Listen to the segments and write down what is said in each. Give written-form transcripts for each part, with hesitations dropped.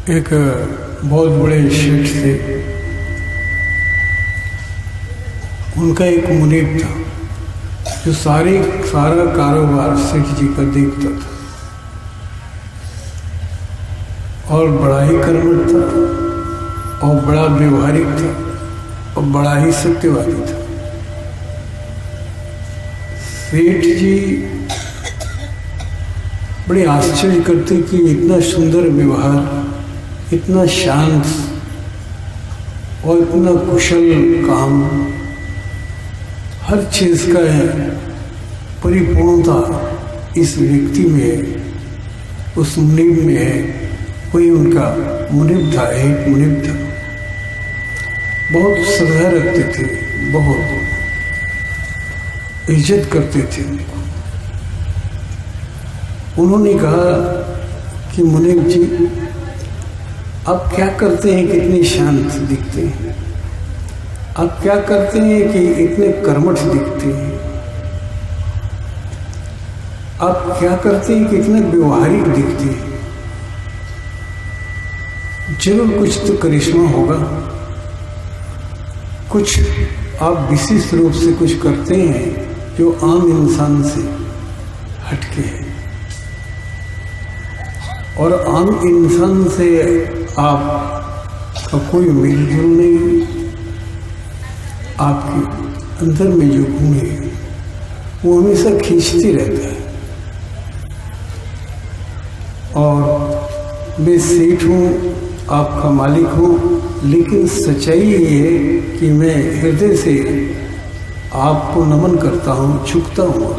एक बहुत बड़े शेठ थे। उनका एक मुनीब था जो सारा कारोबार सेठ जी का देखता था और बड़ा ही कर्मठ था और बड़ा व्यवहारिक था और बड़ा ही सत्यवादी था। सेठ जी बड़े आश्चर्य करते कि इतना सुंदर व्यवहार, इतना शांत और इतना कुशल काम, हर चीज का परिपूर्णता इस व्यक्ति में है, उस मुनीब में है। कोई उनका मुनीब था, एक मुनीब था, बहुत श्रद्धा रखते थे, बहुत इज्जत करते थे। उन्होंने कहा कि मुनीब जी, आप क्या करते हैं, कितने शांत दिखते हैं, आप क्या करते हैं कि इतने कर्मठ दिखते हैं, आप क्या करते हैं कि इतने व्यवहारिक दिखते हैं। जरूर कुछ तो करिश्मा होगा, कुछ आप विशेष रूप से कुछ करते हैं जो आम इंसान से हटके है और आम इंसान से आपका कोई मेलजोल नहीं। आपके अंदर में जो गुण है वो हमेशा खींचते रहता है। और मैं सेठ हूँ, आपका मालिक हूँ, लेकिन सच्चाई ये है कि मैं हृदय से आपको नमन करता हूँ, झुकता हूँ।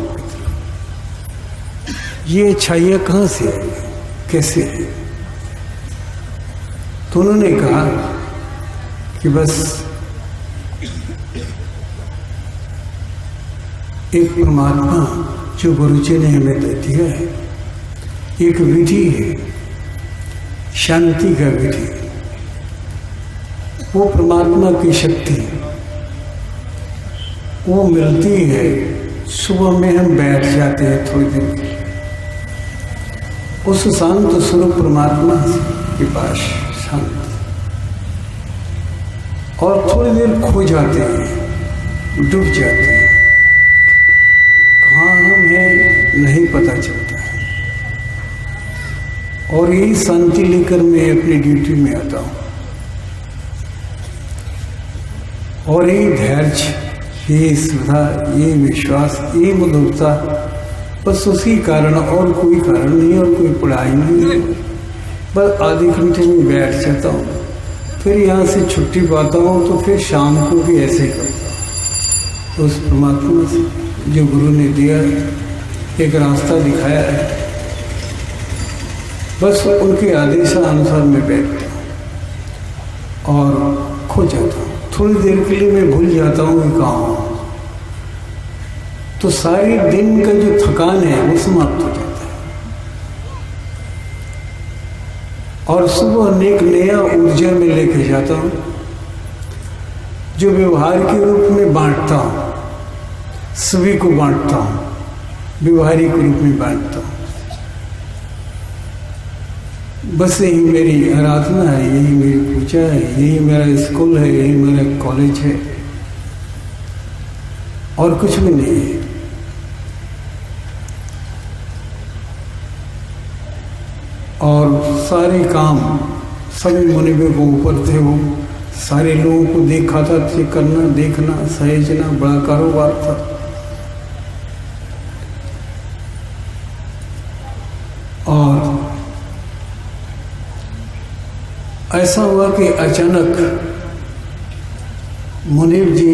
ये अच्छाइयाँ कहाँ से है, कैसे है? तो उन्होंने कहा कि बस एक परमात्मा जो गुरुजी ने हमें दे दिया है, एक विधि है, शांति का विधि। वो परमात्मा की शक्ति वो मिलती है। सुबह में हम बैठ जाते हैं थोड़ी देर उस शांत स्वरूप परमात्मा के पास, शांत, और थोड़ी देर खो जाते हैं, डूब जाते हैं। कहाँ हम हैं नहीं पता चलता है। और यही शांति लेकर मैं अपनी ड्यूटी में आता हूँ। और यही धैर्य, ये श्रद्धा, ये विश्वास, ये मधुरता, बस उसी कारण, और कोई कारण नहीं, और कोई पढ़ाई नहीं है। बस आधे घंटे में बैठ जाता हूँ, फिर यहाँ से छुट्टी पाता हूँ, तो फिर शाम को भी ऐसे करता हूँ। तो उस परमात्मा से जो गुरु ने दिया, एक रास्ता दिखाया है, बस उनके आदेशानुसार मैं बैठता हूँ और खो जाता हूँ। थोड़ी देर के लिए मैं भूल जाता हूँ कि कहाँ हूँ, तो सारे दिन का जो थकान है वो समाप्त हो जाता है। और सुबह एक नया ऊर्जा में लेके जाता हूँ, जो व्यवहार के रूप में बांटता हूँ, सभी को बांटता हूँ, व्यवहारिक रूप में बांटता हूँ। बस यही मेरी आराधना है, यही मेरी पूजा है, यही मेरा स्कूल है, यही मेरा कॉलेज है, और कुछ भी नहीं है। और सारे काम सभी मुनीबों को ऊपर थे, वो सारे लोगों को दिखाता थे, करना, देखना, सहेजना, बड़ा कारोबार था। और ऐसा हुआ कि अचानक मुनीब जी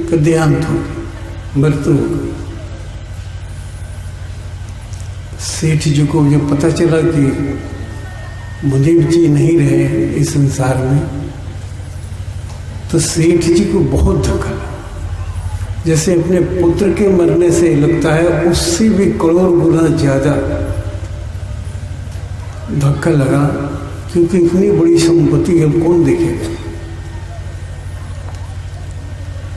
का देहांत हो गया, मृत्यु हो गई। सेठ जी को जब पता चला कि मुनीब जी नहीं रहे इस संसार में, तो सेठ जी को बहुत धक्का लगा। जैसे अपने पुत्र के मरने से लगता है, उससे भी करोड़ गुना ज्यादा धक्का लगा, क्योंकि इतनी बड़ी संपत्ति अब कौन देखेगा,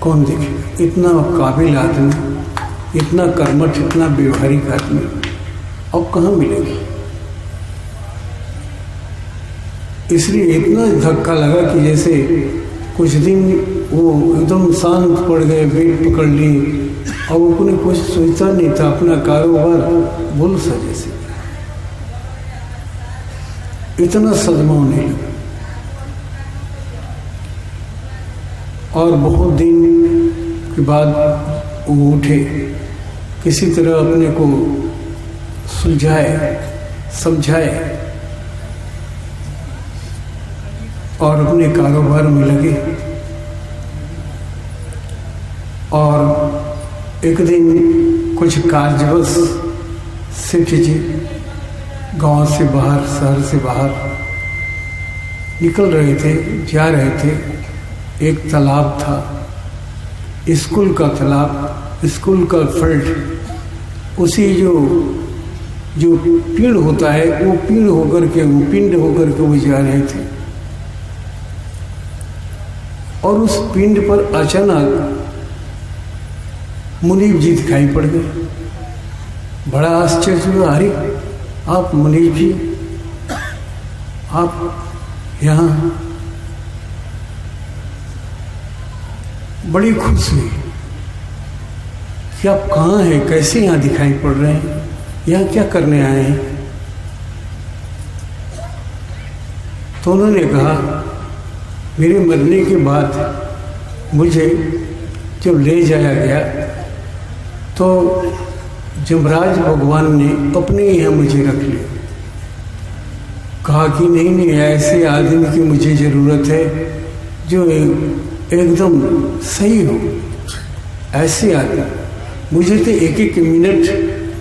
कौन देखेगा? इतना काबिल आदमी, इतना कर्मठ, इतना व्यवहारिक आदमी अब कहाँ मिलेगा? इसलिए इतना धक्का लगा कि जैसे कुछ दिन वो एकदम शांत पड़ गए, पेट पकड़ ली और वो अपने कुछ सोचता नहीं था, अपना कारोबार बोल सा जैसे इतना सदमा होने लगा। और बहुत दिन के बाद वो उठे, किसी तरह अपने को सुलझाए, समझाए और अपने कारोबार में लगे। और एक दिन कुछ कार्यवश सेठ जी गांव से बाहर, शहर से बाहर निकल रहे थे, जा रहे थे। एक तालाब था, स्कूल का तालाब, स्कूल का फील्ड, उसी जो पिंड होता है वो पिंड होकर के, वो पिंड होकर के वो जा रहे थे। और उस पिंड पर अचानक मुनीब जी दिखाई पड़ गए। बड़ा आश्चर्य हुआ, अरे आप मुनीब जी, आप यहाँ? बड़ी खुश हुई कि आप कहाँ हैं, कैसे यहाँ दिखाई पड़ रहे हैं, यहाँ क्या करने आए हैं? तो उन्होंने कहा, मेरे मरने के बाद मुझे जब ले जाया गया तो जमराज भगवान ने अपने यहाँ मुझे रख लिया। कहा कि नहीं नहीं, ऐसे आदमी की मुझे ज़रूरत है जो एकदम सही हो। ऐसे आदमी, मुझे तो एक एक मिनट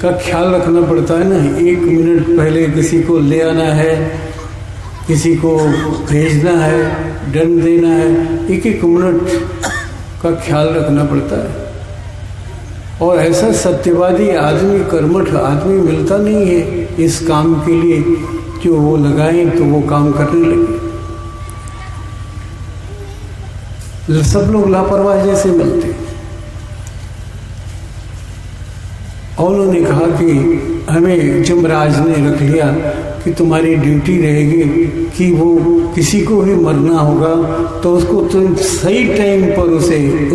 का ख्याल रखना पड़ता है ना। एक मिनट पहले किसी को ले आना है, किसी को भेजना है, दंड देना है, एक एक मिनट का ख्याल रखना पड़ता है। और ऐसा सत्यवादी आदमी, कर्मठ आदमी मिलता नहीं है इस काम के लिए, जो वो लगाएं तो वो काम करने लगे। सब लोग लापरवाह जैसे मिलते। और उन्होंने कहा कि हमें जमराज ने रख लिया कि तुम्हारी ड्यूटी रहेगी कि वो किसी को भी मरना होगा तो उसको तुम सही टाइम पर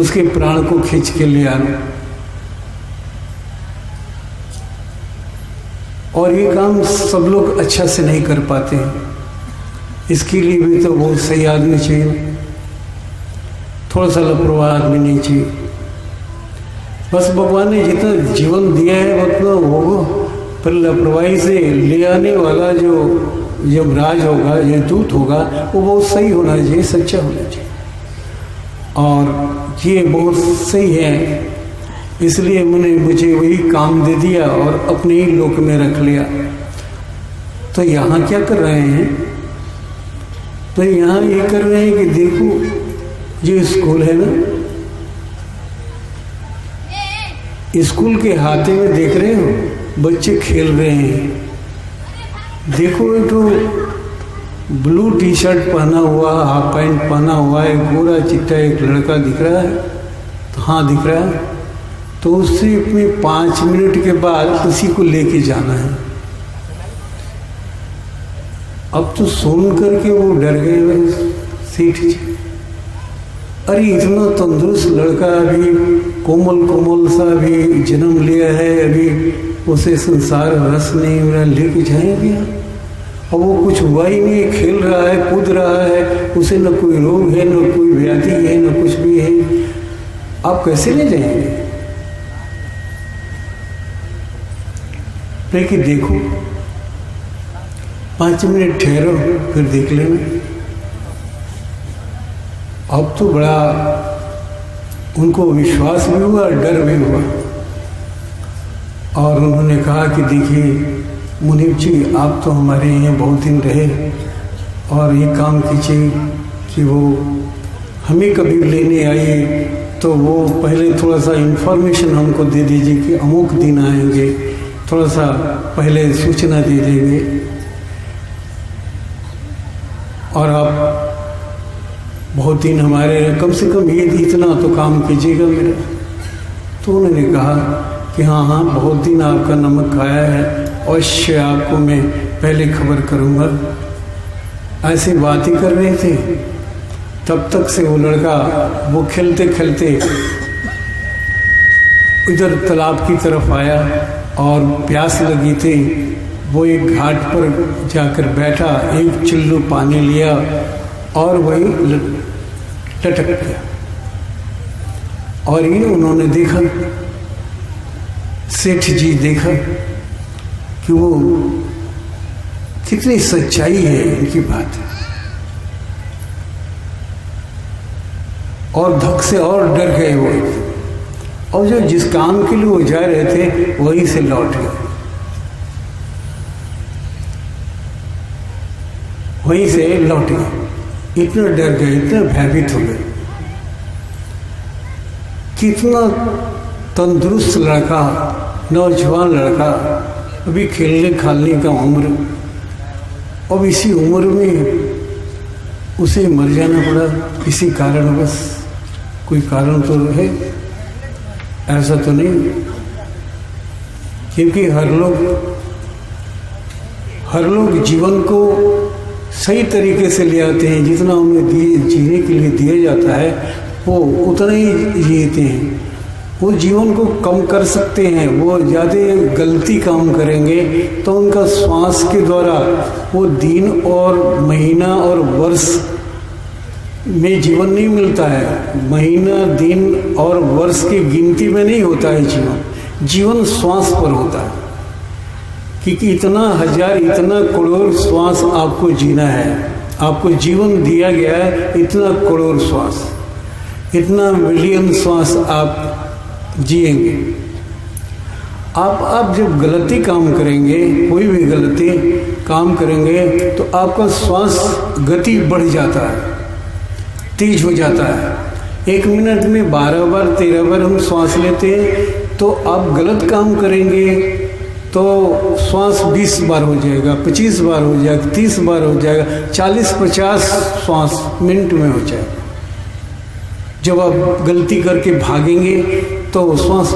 उसके प्राण को खींच के ले आना। और ये काम सब लोग अच्छा से नहीं कर पाते हैं, इसके लिए भी तो बहुत सही आदमी चाहिए, थोड़ा सा लापरवाह आदमी नहीं चाहिए। बस भगवान ने जितना जीवन दिया है उतना होगा, पर लापरवाही से ले आने वाला जो यमराज होगा, ये दूत होगा, वो बहुत सही होना चाहिए, सच्चा होना चाहिए। और ये बहुत सही है, इसलिए मुझे वही काम दे दिया और अपने ही लोक में रख लिया। तो यहाँ क्या कर रहे हैं? तो यहाँ ये कर रहे हैं कि देखो जो स्कूल है ना, स्कूल के हाथे में देख रहे हो बच्चे खेल रहे हैं। देखो एक तो ब्लू टी शर्ट पहना हुआ, हाफ पैंट पहना हुआ, एक गोरा चिट्टा एक लड़का दिख रहा है। तो हाँ दिख रहा है। तो उससे में 5 मिनट के बाद उसी को लेके जाना है। अब तो सुन करके वो डर गए सेठ जी। अरे इतना तंदुरुस्त लड़का, अभी कोमल कोमल सा भी जन्म लिया है, अभी उसे संसार रस नहीं हो रहा, लेके जाएंगे? और वो कुछ हुआ ही नहीं, खेल रहा है, कूद रहा है, उसे न कोई रोग है, न कोई व्याधि है, न कुछ भी है। आप कैसे ले जाएंगे? लेकिन देखो 5 मिनट ठहरो, फिर देख लेना। अब तो बड़ा उनको विश्वास भी हुआ, डर भी हुआ। और उन्होंने कहा कि देखिए मुनीब जी, आप तो हमारे यहाँ बहुत दिन रहे, और ये काम कीजिए कि वो हमें कभी लेने आइए तो वो पहले थोड़ा सा इन्फॉर्मेशन हमको दे दीजिए कि अमुक दिन आएंगे, थोड़ा सा पहले सूचना दे देंगे। और आप बहुत दिन हमारे, कम से कम ये इतना तो काम कीजिएगा मेरा। तो उन्होंने कहा कि हाँ हाँ, बहुत दिन आपका नमक खाया है, अवश्य आपको मैं पहले खबर करूँगा। ऐसी बात ही कर रहे थे, तब तक से वो लड़का वो खेलते खेलते इधर तालाब की तरफ आया और प्यास लगी थी। वो एक घाट पर जाकर बैठा, एक चिल्लू पानी लिया और वही लटक गया। और ये उन्होंने देखा, सेठ जी देखा कि वो कितनी सच्चाई है इनकी बात, और धक से और डर गए वो, और जो जिस काम के लिए वो जा रहे थे वहीं से लौट गए, वहीं से लौट गए। इतना डर गए, इतना भयभीत हो गए। कितना तंदुरुस्त लड़का, नौजवान लड़का, अभी खेलने खालने का उम्र, अब इसी उम्र में उसे मर जाना पड़ा किसी कारणवश। कोई कारण तो है, ऐसा तो नहीं, क्योंकि हर लोग जीवन को सही तरीके से ले आते हैं। जितना उन्हें जीने के लिए दिया जाता है वो उतना ही जीते हैं। वो जीवन को कम कर सकते हैं, वो ज़्यादा गलती काम करेंगे तो उनका श्वास के द्वारा वो दिन और महीना और वर्ष में जीवन नहीं मिलता है। महीना, दिन और वर्ष की गिनती में नहीं होता है जीवन। जीवन श्वास पर होता है कि इतना हजार, इतना करोड़ श्वास आपको जीना है। आपको जीवन दिया गया है इतना करोड़ श्वास, इतना मिलियन श्वास आप जिएंगे। आप जब गलती काम करेंगे, कोई भी गलती काम करेंगे तो आपका श्वास गति बढ़ जाता है, तेज हो जाता है। 1 मिनट में 12 बार 13 बार हम श्वास लेते हैं, तो आप गलत काम करेंगे तो श्वास 20 बार हो जाएगा, 25 बार हो जाएगा, 30 बार हो जाएगा, 40-50 श्वास मिनट में हो जाएगा। जब आप गलती करके भागेंगे तो श्वास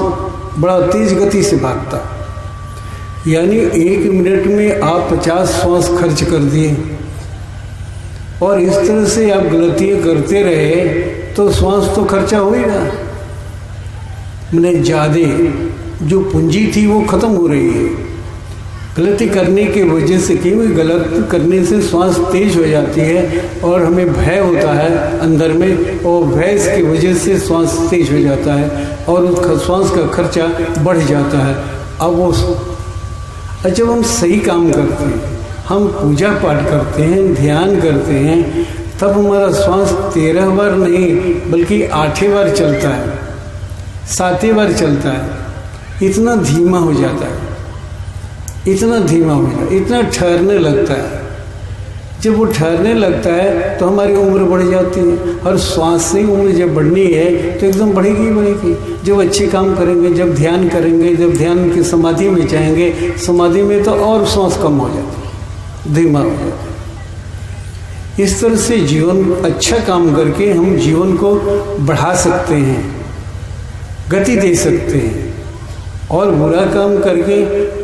बड़ा तेज गति से भागता, यानी 1 मिनट में आप 50 श्वास खर्च कर दिए। और इस तरह से आप गलतियाँ करते रहे तो श्वास तो खर्चा होएगा। मैंने ज़्यादा जो पूंजी थी वो खत्म हो रही है गलती करने की वजह से। कि गलत करने से श्वास तेज हो जाती है और हमें भय होता है अंदर में, और भय की वजह से श्वास तेज हो जाता है और उस श्वास का खर्चा बढ़ जाता है। अब वो जब हम सही काम करते हैं, हम पूजा पाठ करते हैं, ध्यान करते हैं, तब हमारा श्वास 13 बार नहीं बल्कि 8 बार चलता है, 7 बार चलता है। इतना धीमा हो जाता है, इतना धीमा हो जाता है, इतना ठहरने लगता है। जब वो ठहरने लगता है तो हमारी उम्र बढ़ जाती है, और श्वास से उम्र जब बढ़नी है तो एकदम बढ़ेगी बढ़ेगी। जब अच्छे काम करेंगे, जब ध्यान करेंगे, जब ध्यान की समाधि में जाएंगे, समाधि में तो और श्वास कम हो जाती है, धीमा हो जाता है। इस तरह से जीवन अच्छा काम करके हम जीवन को बढ़ा सकते हैं, गति दे सकते हैं, और बुरा काम करके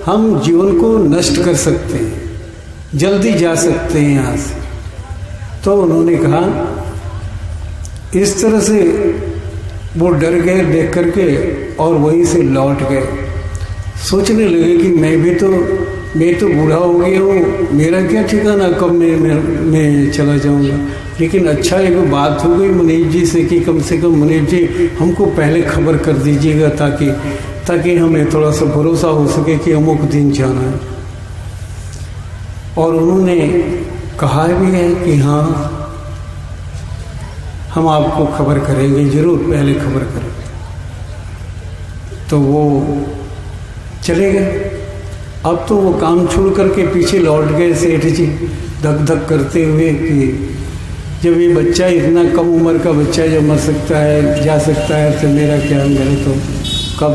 हम जीवन को नष्ट कर सकते हैं, जल्दी जा सकते हैं यहाँ से। तो उन्होंने कहा, इस तरह से वो डर गए देख करके और वहीं से लौट गए। सोचने लगे कि मैं तो बूढ़ा हो गया हूँ, मेरा क्या ठिकाना, कब मैं चला जाऊँगा। लेकिन अच्छा एक बात हो गई मुनीब जी से कि कम से कम मुनीब जी हमको पहले खबर कर दीजिएगा ताकि हमें थोड़ा सा भरोसा हो सके कि अमुक दिन जाना है। और उन्होंने कहा भी है कि हाँ हम आपको खबर करेंगे, जरूर पहले खबर करेंगे। तो वो चले गए। अब तो वो काम छोड़ करके पीछे लौट गए सेठ जी, धक धक करते हुए कि जब ये बच्चा, इतना कम उम्र का बच्चा जब मर सकता है, जा सकता है, तो मेरा क्या, मेरा तो कब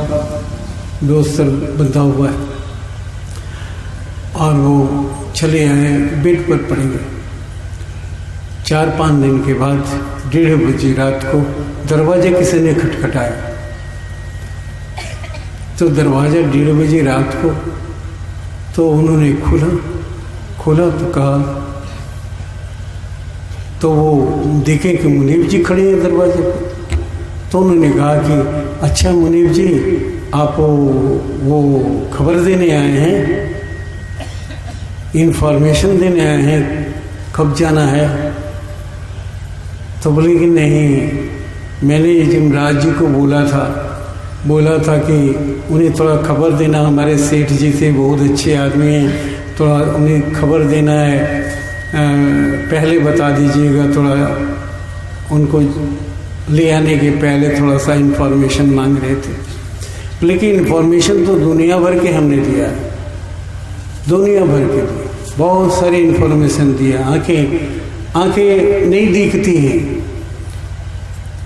दोस्त बंधा हुआ है। और वो चले आए, बेड पर पड़े गए। 4-5 दिन के बाद 1:30 बजे रात को दरवाजा किसी ने खटखटाया। तो दरवाज़ा 1:30 बजे रात को, तो उन्होंने खोला तो कहा तो वो देखे कि मुनीब जी खड़े हैं दरवाजे पर। तो उन्होंने कहा कि अच्छा मुनीब जी, आप वो खबर देने आए हैं, इन्फॉर्मेशन देने आए हैं, कब जाना है? तो बोले कि नहीं, मैंने जमराज जी को बोला था कि उन्हें थोड़ा खबर देना, हमारे सेठ जी थे, बहुत अच्छे आदमी हैं, थोड़ा उन्हें खबर देना है, पहले बता दीजिएगा, थोड़ा उनको ले आने के पहले थोड़ा सा इन्फॉर्मेशन मांग रहे थे। लेकिन इन्फॉर्मेशन तो दुनिया भर के हमने दिया है, दुनिया भर के लिए बहुत सारी इन्फॉर्मेशन दिया। आंखें नहीं दिखती हैं,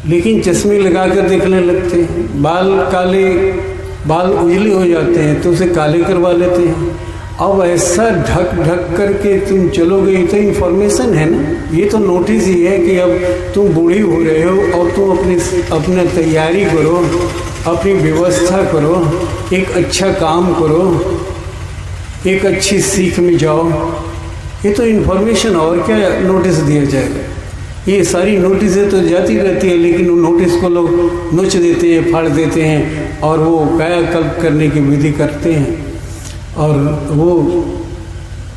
लेकिन चश्मे लगाकर देखने लगते हैं। बाल उजले हो जाते हैं तो उसे काले करवा लेते हैं। अब ऐसा ढक करके तुम चलोगे, ये तो इन्फॉर्मेशन है ना, ये तो नोटिस ही है कि अब तुम बूढ़ी हो रहे हो और तुम अपने तैयारी करो, अपनी व्यवस्था करो, एक अच्छा काम करो, एक अच्छी सीख में जाओ। ये तो इन्फॉर्मेशन, और क्या नोटिस दिया जाएगा? ये सारी नोटिसें तो जाती रहती है, लेकिन उन नोटिस को लोग नोच देते हैं, फाड़ देते हैं और वो कायाकल्प करने की विधि करते हैं और वो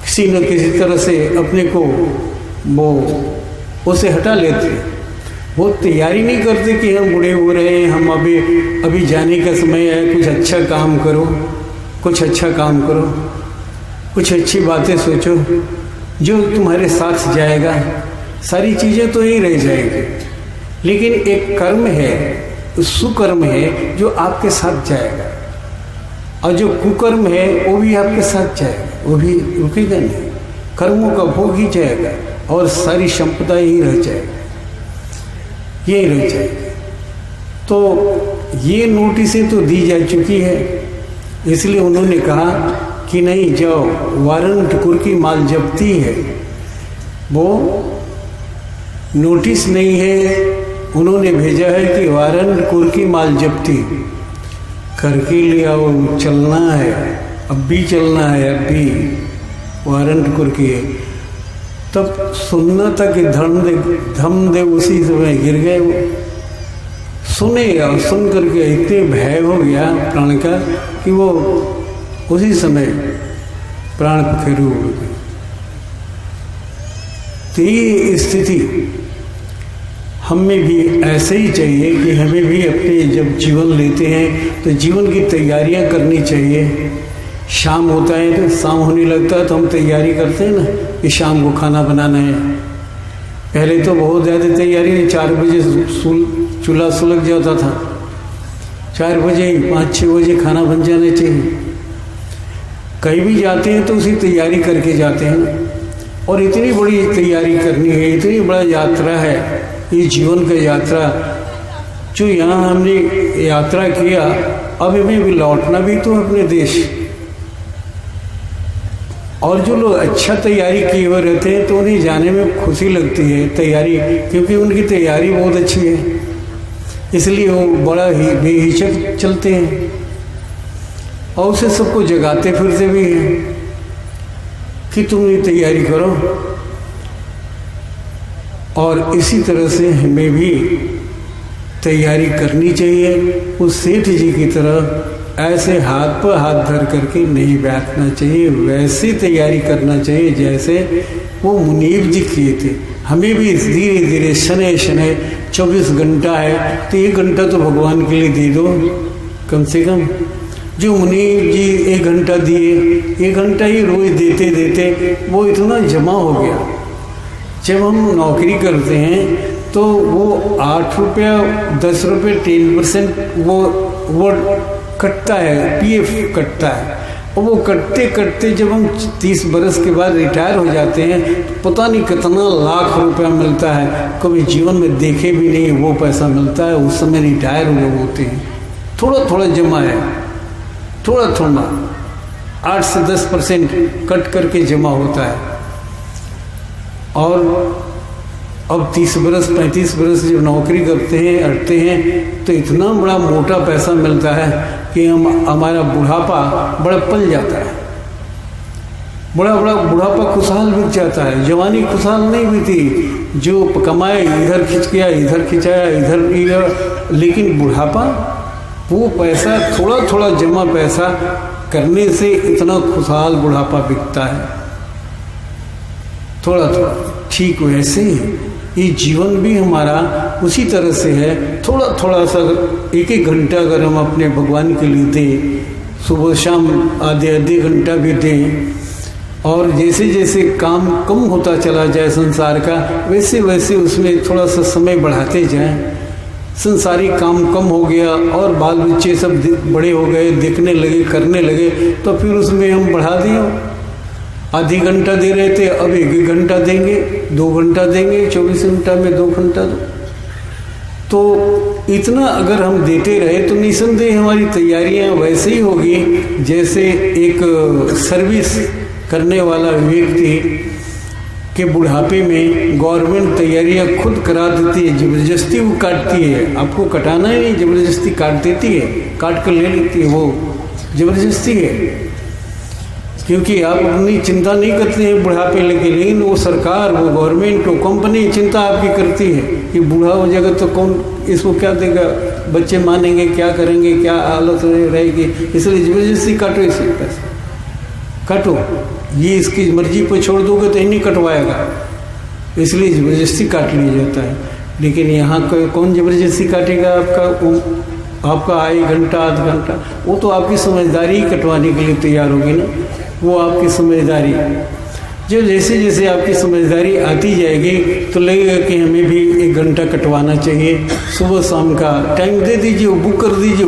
किसी न किसी तरह से अपने को वो उसे हटा लेते हैं। वो तैयारी नहीं करते कि हम बूढ़े हो रहे हैं, हम अभी जाने का समय है, कुछ अच्छा काम करो, कुछ अच्छा काम करो, कुछ अच्छी बातें सोचो जो तुम्हारे साथ जाएगा। सारी चीज़ें तो यही रह जाएंगी, लेकिन एक कर्म है, सुकर्म है जो आपके साथ जाएगा, और जो कुकर्म है वो भी आपके साथ जाएगा, वो भी रुकेगा नहीं, कर्मों का भोग ही जाएगा और सारी संपदा यही रह जाएगी, यही रह जाएगी। तो ये नोटिसें तो दी जा चुकी है, इसलिए उन्होंने कहा कि नहीं जाओ, वारंट कुर्की माल जब्ती है, वो नोटिस नहीं है, उन्होंने भेजा है कि वारंट कुर्की माल जब्ती करके ले आओ, चलना है, अब भी चलना है, अब भी वारंट कुर्की है। तब सुनना था कि धम दे उसी समय गिर गए। वो सुने और सुन करके इतने भय हो गया प्राण का कि वो उसी समय प्राण पखेरु उड़ गए। तो ये स्थिति हमें भी ऐसे ही चाहिए कि हमें भी अपने जब जीवन लेते हैं तो जीवन की तैयारियां करनी चाहिए। शाम होता है तो शाम होने लगता है तो हम तैयारी करते हैं ना कि शाम को खाना बनाना है। पहले तो बहुत ज़्यादा तैयारी, 4 बजे चूल्हा सुलग जाता था, 4 बजे 5-6 बजे खाना बन जाना चाहिए। कहीं भी जाते हैं तो उसी तैयारी करके जाते हैं ना, और इतनी बड़ी तैयारी करनी है, इतनी बड़ा यात्रा है ये जीवन का यात्रा, जो यहाँ हमने यात्रा किया, अब हमें भी लौटना भी तो अपने देश। और जो लोग अच्छा तैयारी किए हुए रहते हैं तो उन्हें जाने में खुशी लगती है तैयारी, क्योंकि उनकी तैयारी बहुत अच्छी है, इसलिए वो बड़ा ही बेहिचक चलते हैं और उसे सबको जगाते फिरते भी हैं कि तुम ये तैयारी करो। और इसी तरह से हमें भी तैयारी करनी चाहिए। उस सेठ जी की तरह ऐसे हाथ पर हाथ धर करके नहीं बैठना चाहिए, वैसे तैयारी करना चाहिए जैसे वो मुनीब जी किए थे। हमें भी धीरे धीरे शनै शनै 24 घंटा है तो 1 घंटा तो भगवान के लिए दे दो कम से कम। जो मुनीब जी 1 घंटा दिए, 1 घंटा ही रोज देते देते वो इतना जमा हो गया। जब हम नौकरी करते हैं तो वो 8 रुपया 10 रुपये 10% वो कटता है, PF कटता है, और वो कटते कटते जब हम 30 बरस के बाद रिटायर हो जाते हैं तो पता नहीं कितना लाख रुपया मिलता है, कभी जीवन में देखे भी नहीं वो पैसा मिलता है। उस समय रिटायर लोग होते हैं, थोड़ा थोड़ा जमा है, थोड़ा थोड़ा 8 से 10% कट करके जमा होता है। और अब 30 बरस 35 बरस जब नौकरी करते हैं अटते हैं तो इतना बड़ा मोटा पैसा मिलता है कि हमारा बुढ़ापा बड़ा पल जाता है, बड़ा बुढ़ापा खुशहाल बीत जाता है। जवानी खुशहाल नहीं बीती, जो कमाए इधर खिंच गया, इधर खिंचाया, इधर लिया, लेकिन बुढ़ापा वो पैसा थोड़ा थोड़ा जमा पैसा करने से इतना खुशहाल बुढ़ापा बिकता है, थोड़ा थोड़ा। ठीक वैसे ही ये जीवन भी हमारा उसी तरह से है, थोड़ा थोड़ा सा एक एक घंटा अगर हम अपने भगवान के लिए दें, सुबह शाम आधे आधे घंटा भी दें, और जैसे जैसे काम कम होता चला जाए संसार का, वैसे वैसे उसमें थोड़ा सा समय बढ़ाते जाएं। संसारी काम कम हो गया और बाल बच्चे सब बड़े हो गए, देखने लगे, करने लगे, तो फिर उसमें हम बढ़ा दिए। आधी घंटा दे रहे थे, अब 1 घंटा देंगे, 2 घंटा देंगे, 24 घंटा में 2 घंटा दो। तो इतना अगर हम देते रहे तो निसंदेह हमारी तैयारियां वैसे ही होगी जैसे एक सर्विस करने वाला व्यक्ति के बुढ़ापे में गवर्नमेंट तैयारियां खुद करा देती है, जबरदस्ती वो काटती है। आपको कटाना ही नहीं, जबरदस्ती काट देती है, काट कर ले लेती है, वो जबरदस्ती है। क्योंकि आप अपनी चिंता नहीं करते हैं बुढ़ापे लेके, लेकिन वो सरकार, वो गवर्नमेंट, वो कंपनी चिंता आपकी करती है कि बूढ़ा हो जाएगा तो कौन इसको क्या देगा, बच्चे मानेंगे, क्या करेंगे, क्या हालत रहेगी, इसलिए जबरदस्ती काटो, इसे पैसे काटो, ये इसकी मर्जी पर छोड़ दोगे तो नहीं कटवाएगा, इसलिए जबरदस्ती काट लिया जाता है। लेकिन यहाँ कौन जबरदस्ती काटेगा आपका आए घंटा आध घंटा, वो तो आपकी समझदारी ही कटवाने के लिए तैयार होगी ना, वो आपकी समझदारी। जो जैसे जैसे आपकी समझदारी आती जाएगी तो लगेगा कि हमें भी 1 घंटा कटवाना चाहिए, सुबह शाम का टाइम दे दीजिए, बुक कर दीजिए,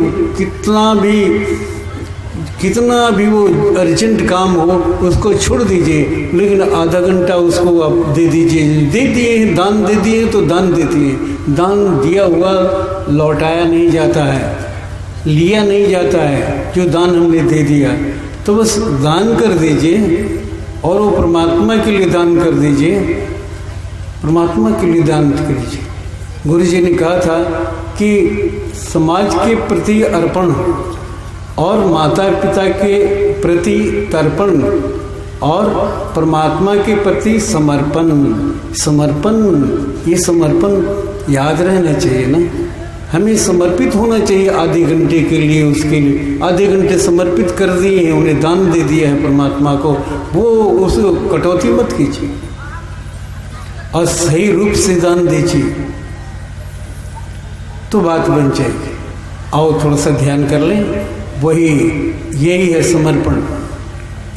कितना भी वो अर्जेंट काम हो उसको छोड़ दीजिए, लेकिन आधा घंटा उसको आप दे दीजिए। दे दिए, दान दे दिए तो दान देती है, दान दिया हुआ लौटाया नहीं जाता है, लिया नहीं जाता है, जो दान हमने दे दिया। तो बस दान कर दीजिए और वो परमात्मा के लिए दान कर दीजिए, परमात्मा के लिए दान कीजिए। गुरु जी ने कहा था कि समाज के प्रति अर्पण और माता पिता के प्रति तर्पण और परमात्मा के प्रति समर्पण, ये समर्पण याद रहना चाहिए ना, हमें समर्पित होना चाहिए आधे घंटे के लिए, उसके लिए आधे घंटे समर्पित कर दिए हैं, उन्हें दान दे दिया है परमात्मा को, वो उसको कटौती मत कीजिए और सही रूप से दान दीजिए तो बात बन जाएगी। आओ थोड़ा सा ध्यान कर लें, यही है समर्पण।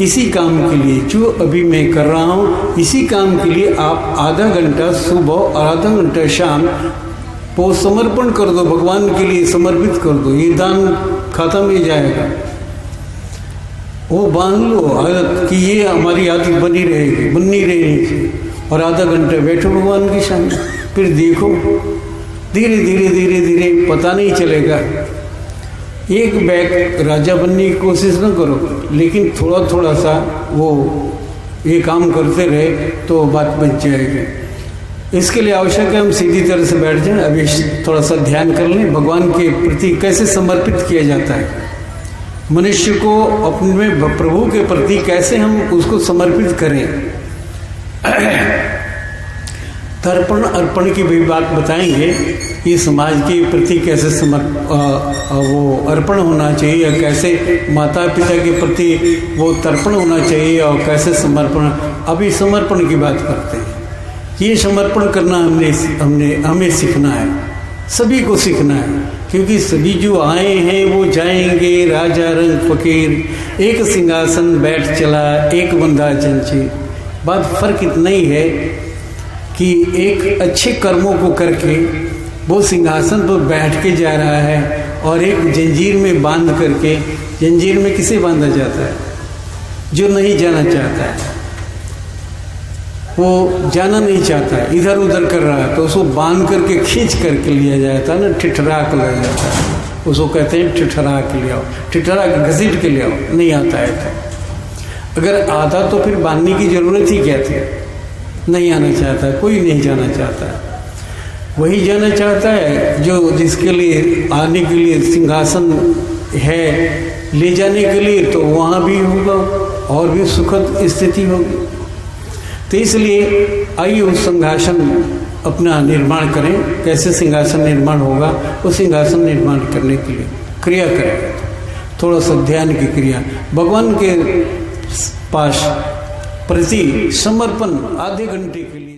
इसी काम के लिए जो अभी मैं कर रहा हूँ, इसी काम के लिए आप आधा घंटा सुबह और आधा घंटा शाम वो समर्पण कर दो, भगवान के लिए समर्पित कर दो, ये दान खाता में जाएगा। वो बांध लो आदत कि ये हमारी आदत बननी रहेगी, और आधा घंटा बैठो भगवान के सामने, फिर देखो धीरे धीरे धीरे धीरे पता नहीं चलेगा। एक बैग राजा बनने की कोशिश न करो, लेकिन थोड़ा थोड़ा सा वो ये काम करते रहे तो बात बन जाएगी। इसके लिए आवश्यक है हम सीधी तरह से बैठ जाएं, अभी थोड़ा सा ध्यान कर लें भगवान के प्रति कैसे समर्पित किया जाता है, मनुष्य को अपने प्रभु के प्रति कैसे हम उसको समर्पित करें। तर्पण अर्पण की भी बात बताएंगे, ये समाज के प्रति कैसे वो अर्पण होना चाहिए, या कैसे माता पिता के प्रति वो तर्पण होना चाहिए, और कैसे समर्पण। अभी समर्पण की बात करते हैं। ये समर्पण करना हमें सीखना है, सभी को सीखना है, क्योंकि सभी जो आए हैं वो जाएंगे। राजा रंग फकीर, एक सिंहासन बैठ चला, एक बंदा जंजीर। बात फर्क इतना ही है कि एक अच्छे कर्मों को करके वो सिंहासन पर बैठ के जा रहा है, और एक जंजीर में बांध करके। जंजीर में किसे बांधा जाता है? जो नहीं जाना चाहता है, वो जाना नहीं चाहता है, इधर उधर कर रहा है, तो उसको बांध करके खींच करके लिया जाता है ना, ठिठरा कर लिया जाता है, उसको कहते हैं ठिठरा के ले आओ, ठिठरा के घसीट के ले आओ। नहीं आता है तो अगर आता तो फिर बांधने की जरूरत ही क्या थी? नहीं आना चाहता, कोई नहीं जाना चाहता। वही जाना चाहता है जो जिसके लिए आने के लिए सिंहासन है, ले जाने के लिए, तो वहाँ भी होगा और भी सुखद स्थिति होगी। तो इसलिए आइए उस सिंहासन अपना निर्माण करें। कैसे सिंहासन निर्माण होगा? उस सिंहासन निर्माण करने के लिए क्रिया करें, थोड़ा सा ध्यान की क्रिया, भगवान के पास प्रति समर्पण आधे घंटे के लिए।